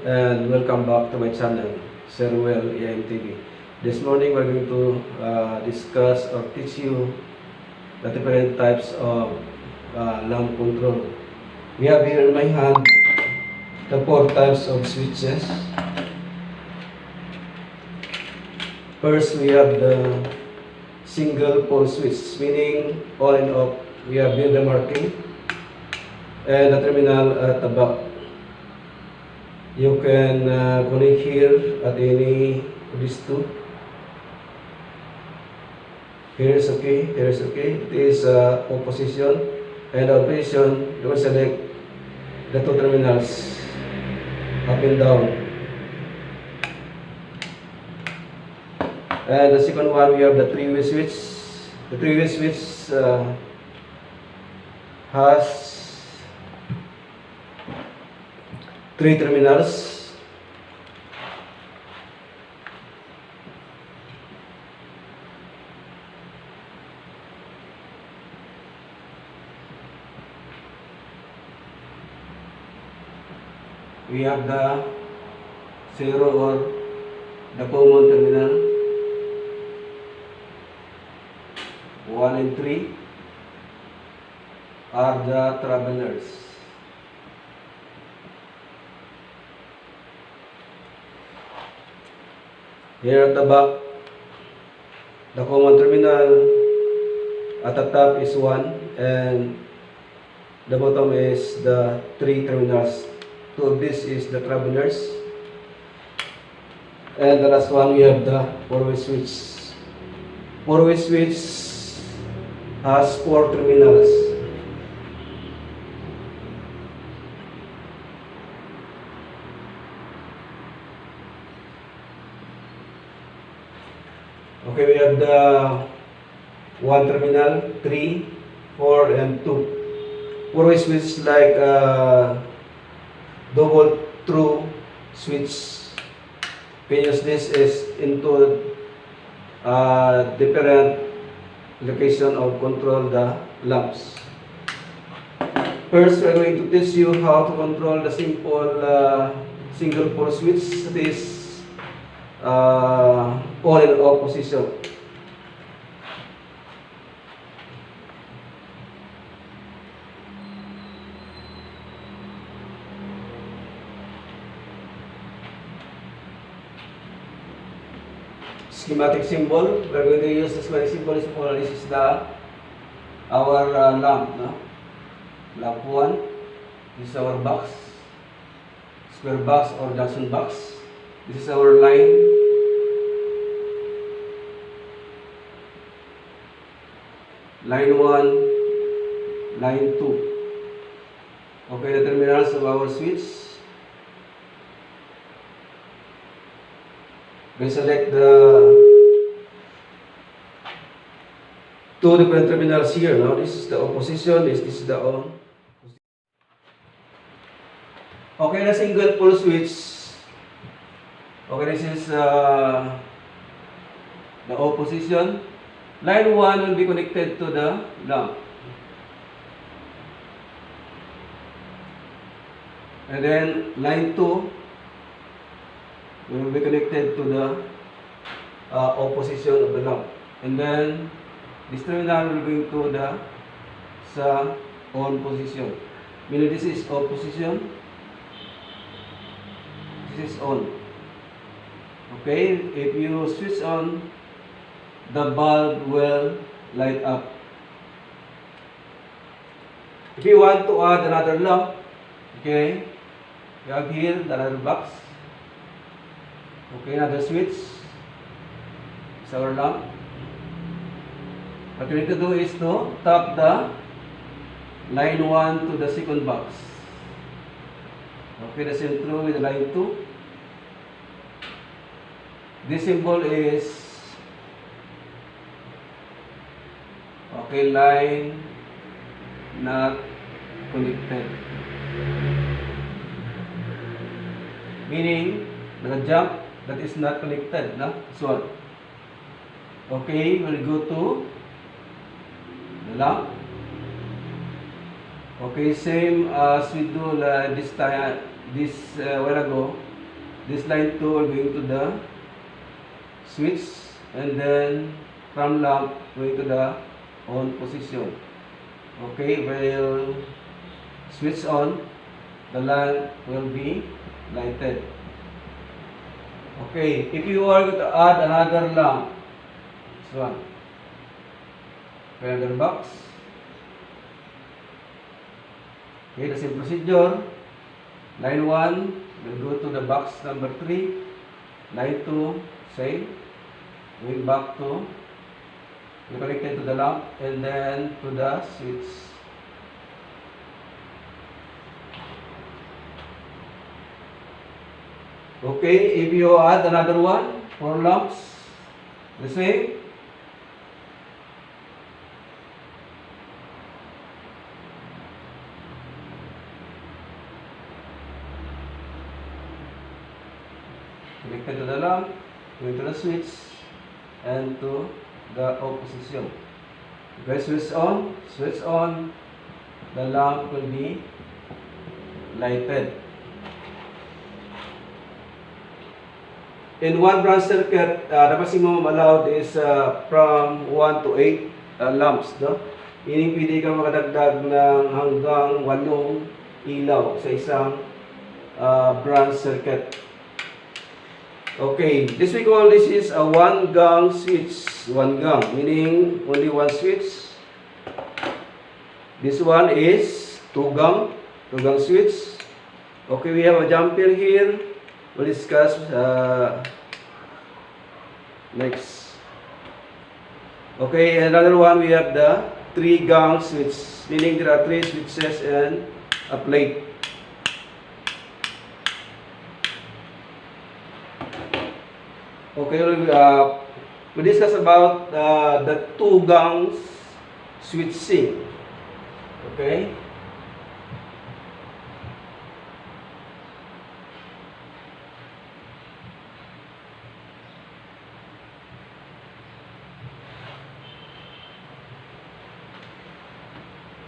and welcome back to my channel, Sir Well AMTV. This morning we're going to discuss or teach you the different types of lamp control. We have here in my hand the 4 types of switches. First, we have the single pole switch, meaning on and off. We have here the marking and the terminal at the back. You can connect here at any of these two. Here is okay, here is okay. It is opposition, and the opposition, you can select the two terminals up and down. And the second one, we have the three-way switch. The three-way switch has 3 terminals. We have the 0 or the common terminal. 1 and 3 are the travelers. Here at the back, the common terminal at the top is 1 and the bottom is the 3 terminals. 2 of this is the travelers. And the last one, we have the 4-way switch. 4-way switch has 4 terminals. Okay, we have the 1 terminal, 3, 4, and 2. 4-way switch like double through switch. We use this is into different location of control the lamps. First, we are going to teach you how to control the simple single pole switch. This on and off position. Schematic symbol. We are going to use the schematic symbol. This is the our lamp. No? Lamp 1. This is our box. Square box or junction box. This is our line. Line 1, line 2. Okay, the terminals of our switch. We select the 2 different terminals here. Now, this is the opposition, this is the on. Okay, the single pole switch. Okay, this is the opposition. Line 1 will be connected to the lamp. And then line 2 will be connected to the opposition of the lamp. And then this terminal will go to the on position. Meaning this is opposition. This is on. Okay, if you switch on, the bulb will light up. If you want to add another lamp, okay, you have here the another box. Okay, another switch. It's our lamp. What we need to do is to tap the line 1 to the second box. Okay, the same through with line 2. This symbol is okay, line not connected. Meaning, the jump that is not connected. No? This one. Okay, we'll go to the lamp. Okay, same as we do this while ago. This line 2 are going to the switch, and then from lamp going to the on position. Okay, while switch on, the lamp will be lighted. Okay, if you are going to add another lamp, this one, another box. Okay, the same procedure. Line 1 will go to the box number 3. Line 2, same. Going back to, connected to the lamp, and then to the switch. Okay, if you add another one, 4 lamps, the same. Connected to the lamp, going to the switch, and to the off position. Okay, switch on, the lamp will be lighted. In one branch circuit, the maximum allowed is from 1 to 8 lamps. No? Meaning pwede kang makadagdag ng hanggang 8 ilaw sa isang branch circuit. Okay, this we call this is a one-gang switch. One gang, meaning only one switch. This one is two-gang switch. Okay, we have a jumper here. We'll discuss next. Okay, another one we have the 3-gang switch, meaning there are 3 switches and a plate. Okay, we discuss about the 2-gang switching. Okay.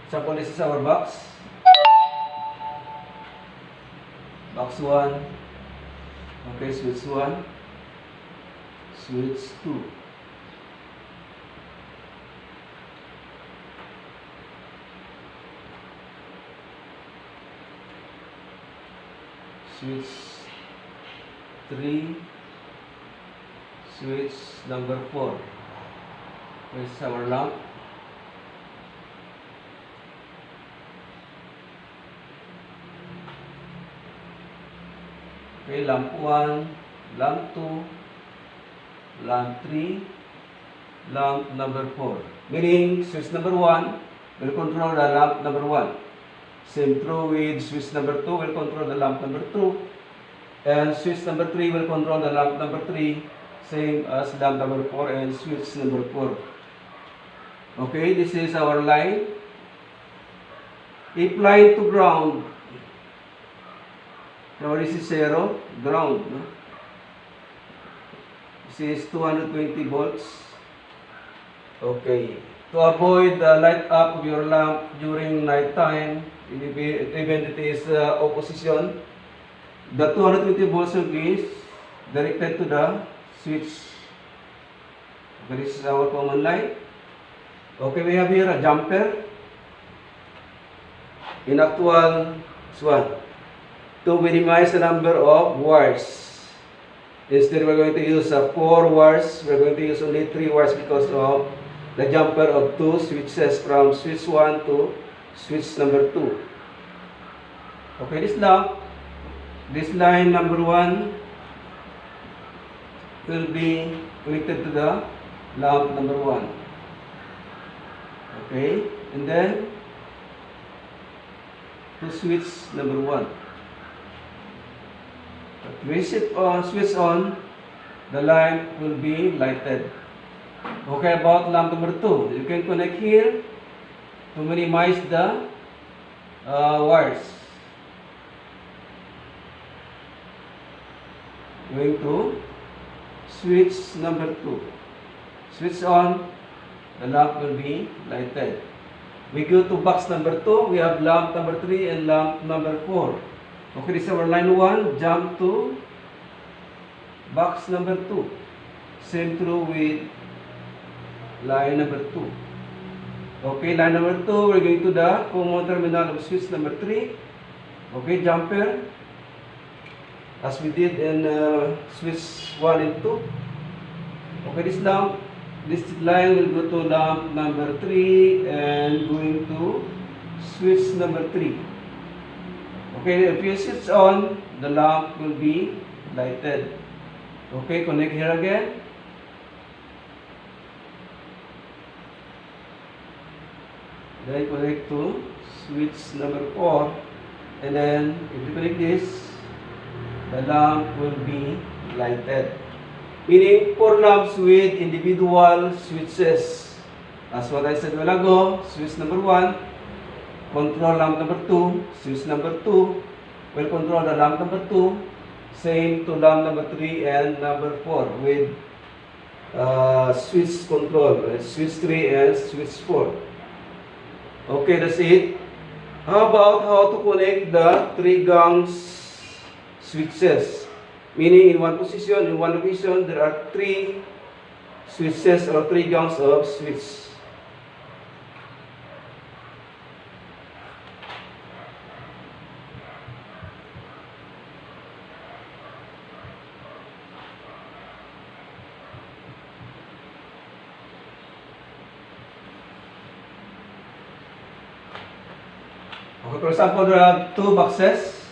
Example, this is our box. Box 1. Okay, switch 1. Switch 2. Switch 3. Switch number 4. Here's our lamp. Okay, lamp 1, lamp 2, lamp 3, lamp number 4. Meaning, switch number 1 will control the lamp number 1. Same true with switch number 2 will control the lamp number 2. And switch number 3 will control the lamp number 3. Same as lamp number 4 and switch number 4. Okay, this is our line. If line to ground, now this is 0, ground. No? This is 220 volts. Okay. To avoid the light up of your lamp during night time, even it is opposition, the 220 volts will be directed to the switch. Okay, this is our common line. Okay, we have here a jumper. In actual, this one. To minimize the number of wires. Instead, we're going to use 4 wires. We're going to use only 3 wires because of the jumper of 2 switches from switch 1 to switch number 2. Okay, this lamp, this line number 1 will be connected to the lamp number 1. Okay, and then to switch number 1. We switch on, the lamp will be lighted. Okay, about lamp number 2, you can connect here to minimize the wires. Going to switch number 2. Switch on, the lamp will be lighted. We go to box number 2, we have lamp number 3 and lamp number 4. Okay, this is our line 1, jump to box number 2. Same through with line number 2. Okay, line number 2, we're going to the common terminal of switch number 3. Okay, jumper, as we did in switch 1 and 2. Okay, this line will go to lamp number 3 and going to switch number 3. Okay, if you switch on, the lamp will be lighted. Okay, connect here again. Then connect to switch number 4, and then if you connect this, the lamp will be lighted. Meaning 4 lamps with individual switches. As what I said a while ago, switch number 1, control lamp number 2, switch number 2 will control the lamp number 2, same to lamp number 3 and number 4 with switch control, switch 3 and switch 4. Okay, that's it. How about how to connect the 3 gangs switches? Meaning in one position, in one location, there are 3 switches or 3 gangs of switch. Okay, for example, there are 2 boxes.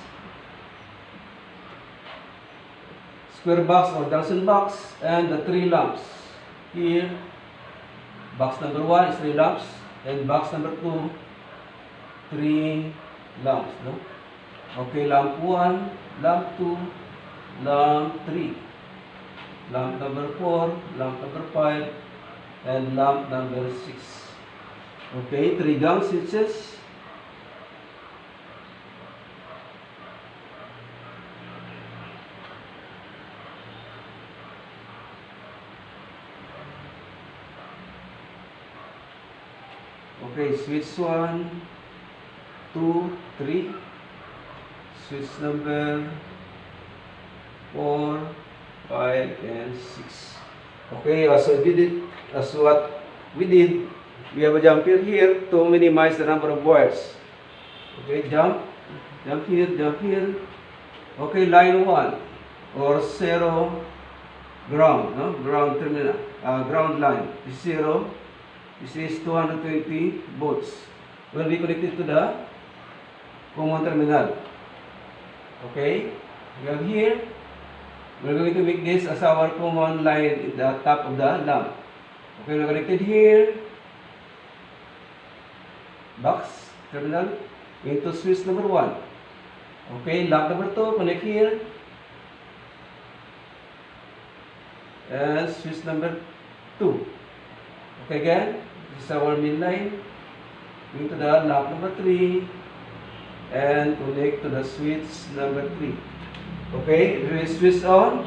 Square box or junction box, and the 3 lamps. Here, box number 1 is 3 lamps, and box number 2, 3 lamps. No? Okay, lamp 1, lamp 2, lamp 3, lamp number 4, lamp number 5, and lamp number 6. Okay, 3 gang switches. Okay, switch 1, 2, 3, switch number 4, 5, and 6. Okay, what we did, we have a jumper here to minimize the number of wires. Okay, jump here. Okay, line 1 or 0 ground, no? Ground terminal, ground line is 0. This is 220 volts. Will be connected to the common terminal. Okay, we have here. We're going to make this as our common line in the top of the lamp. Okay, we're connected here. Box terminal into switch number 1. Okay, lamp number 2 connect here. And switch number 2. Okay, again, this is our main line. Going to the lamp number 3 and connect to the switch number 3. Okay, we switch on,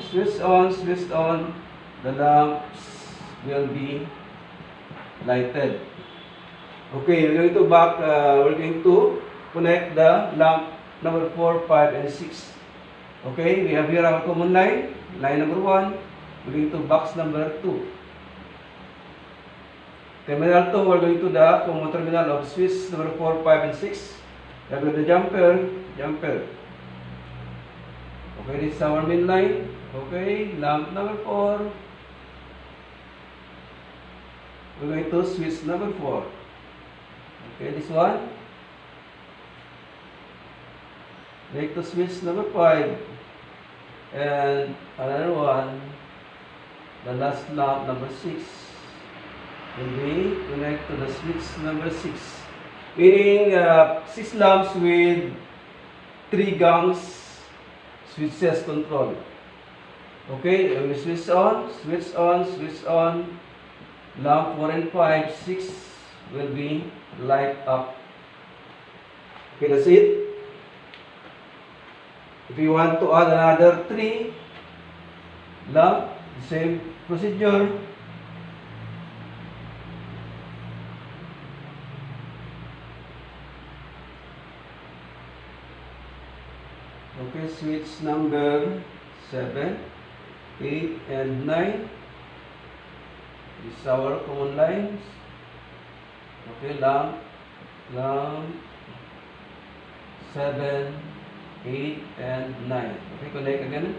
the lamps will be lighted. Okay, we're going to connect the lamp number 4, 5, and 6. Okay, we have here our common line, line number 1, we're going to box number 2. Terminal 2, we're going to the common terminal of switch number 4, 5, and 6. We have the jumper. Okay, this is our main line. Okay, lamp number 4. We're going to switch number 4. Okay, this one. Make to switch number 5. And another one. The last lamp number 6. Will be connect to the switch number 6. Meaning 6 lamps with 3 gangs switches control. Okay, we switch on. Lamp 4 and 5, 6 will be light up. Okay, that's it. If you want to add another 3 lamp, same procedure. Okay, switch number 7. 8 and 9. This is our common lines. Okay, lamp, 7, 8, and 9. Okay, connect again.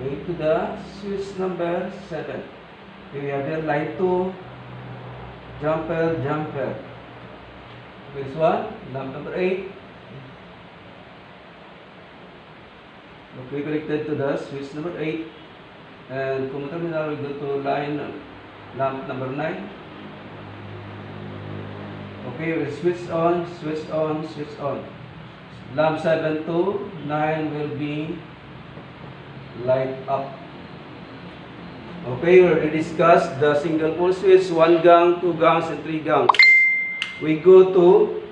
Going to the switch number 7. Okay, we have there line 2, jumper. Okay, this one, lamp number 8. Okay, connected to the switch number 8. And common terminal, we go to line lamp number 9. Okay, we switch on. Lamp 7 to 9 will be light up. Okay, we already discussed the single pole switch, 1 gang, 2 gangs, and 3 gangs. We go to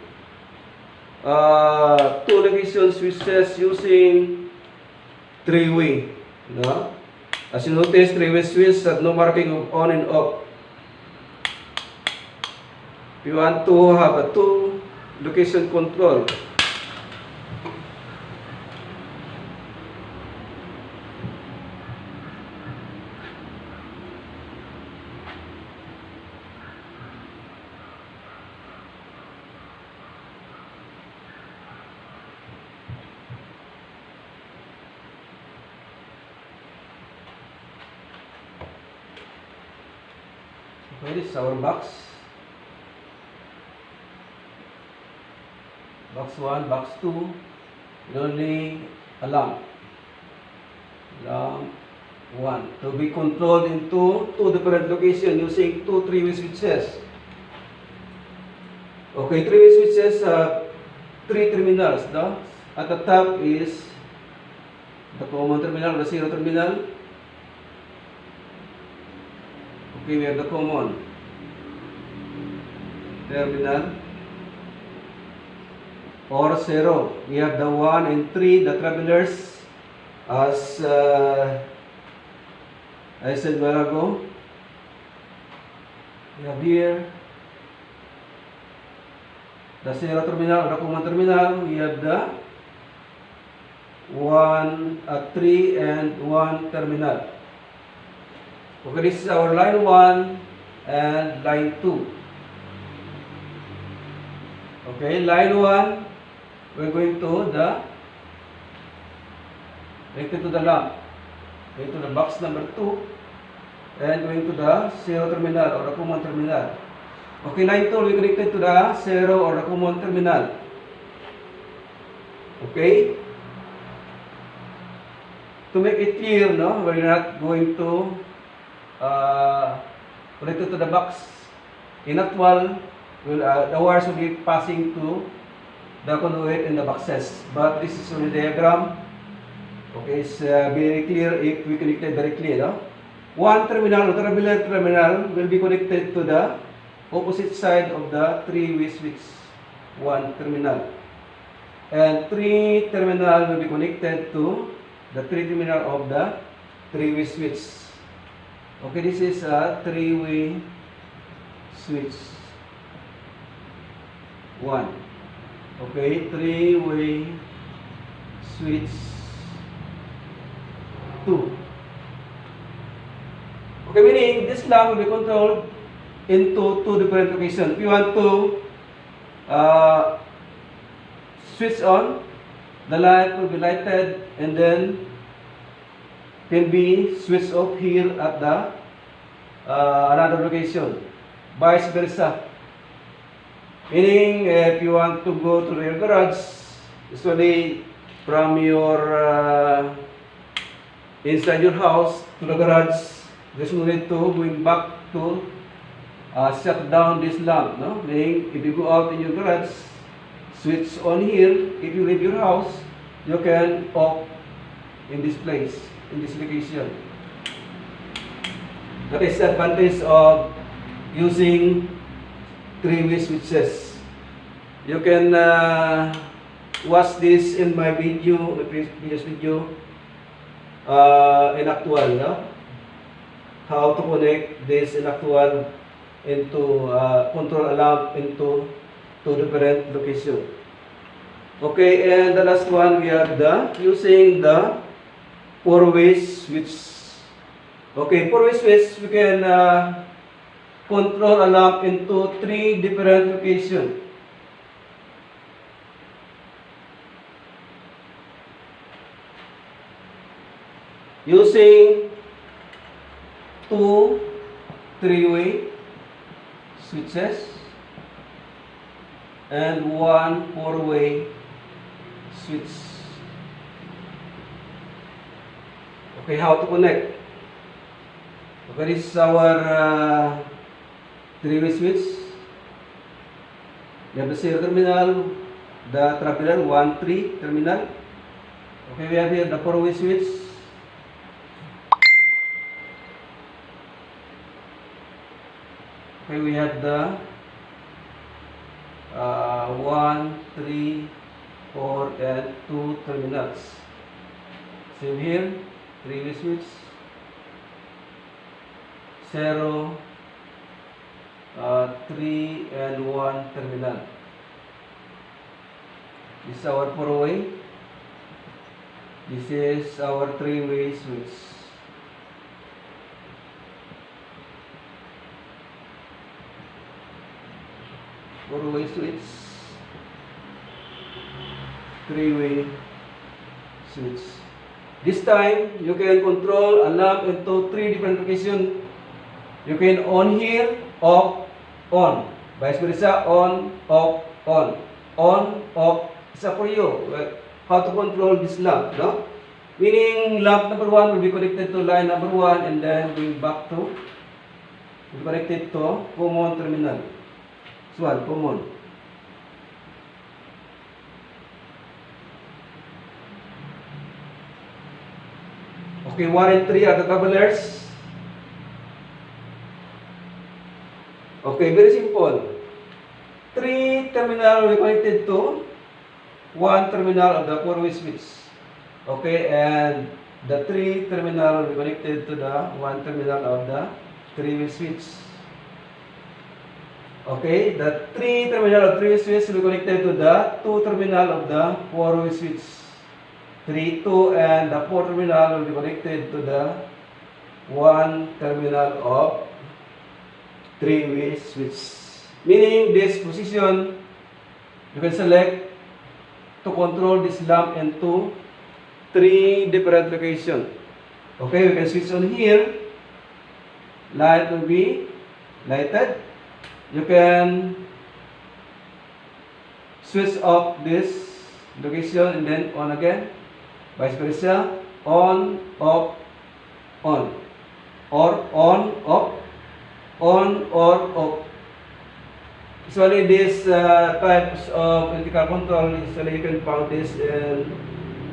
2 location switches using 3-way. No? As you notice, 3-way switch have no marking of on and off. If you want to have a 2 location control, okay, this is our box. Box 1, box 2, only a lamp. Lamp 1. To be controlled into 2 different locations using 2 3-way switches. Okay, 3-way switches have 3 terminals. No? At the top is the common terminal, the 0 terminal. Okay, we have the common terminal or 0. We have the 1 and 3, the travelers, as I said a while ago. We have here the 0 terminal or the common terminal. We have the 3 and 1 terminal. Okay, this is our line 1 and line 2. Okay, line 1, we're going to the lamp, going to the box number 2, and going to the 0 terminal or the common terminal. Okay, line 2, we connected to the 0 or the common terminal. Okay? To make it clear, no, we're not going to connect it to the box. In actual, the wires will be passing to the conduit in the boxes. But this is only diagram. Okay, it's very clear if we connect it directly. No? 1 terminal, the traveler terminal, will be connected to the opposite side of the 3-way switch. 1 terminal. And 3 terminal will be connected to the 3 terminal of the 3-way switch. Okay, this is a 3-way switch. 1. Okay, 3-way switch 2. Okay, meaning this lamp will be controlled into 2 different locations. If you want to switch on, the light will be lighted and then can be switched off here at the another location. Vice versa. Meaning, if you want to go to your garage, usually from your inside your house to the garage, there's no need to going back to shut down this lamp. No? Meaning, if you go out in your garage, switch on here. If you leave your house, you can off in this place, in this location. That is the advantage of using 3-way switches. You can watch this in my video, my previous video, in actual, no? How to connect this in actual into control a lamp into 2 different locations. Okay, and the last one we have the using the 4-way switch. Okay, for we switch, we can control a lamp into 3 different locations. Using 2 3-way switches and 1 4-way switch. Okay, how to connect? Okay, this is our 3-way switch. We have the 0 terminal, the traveler 1 3 terminal. Okay, we have here the 4-way switch. Okay, we have the 1, 3, 4, and 2 terminals. Same here, 3-way switch, 0, 3, and 1 terminal. This is our 4-way. This is our 3-way switch. Four-way switch, 3-way switch. This time, you can control a lamp into 3 different locations. You can on here, off, on. Vice versa, on, off, on. On, off. It's up for you. How to control this lamp, no? Meaning, lamp number 1 will be connected to line number 1 and then going back to, will be connected to common terminal. This one, common. Okay, 1 and 3 are the travelers. Okay, very simple. 3 terminal will be connected to 1 terminal of the 4-way switch. Okay, and the 3 terminal will be connected to the 1 terminal of the 3-way switch. Okay, the 3 terminal of 3-way switch will be connected to the 2 terminal of the 4-way switch. 3, 2, and the 4 terminal will be connected to the 1 terminal of 3-way switch. Meaning, this position, you can select to control this lamp into 3 different locations. Okay, we can switch on here. Light will be lighted. You can switch off this location and then on again. Vice versa, on, off, on. Or on, off, on, or off. Usually these types of electrical control, usually you can find this in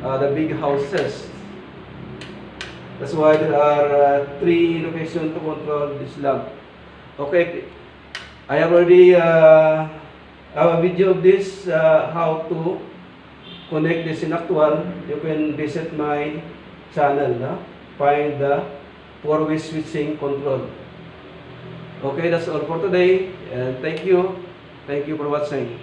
the big houses. That's why there are 3 locations to control this lamp. Okay, I have already have a video of this, how to connect this in actual. You can visit my channel, find the 4-way switching control. Okay, that's all for today, and thank you for watching.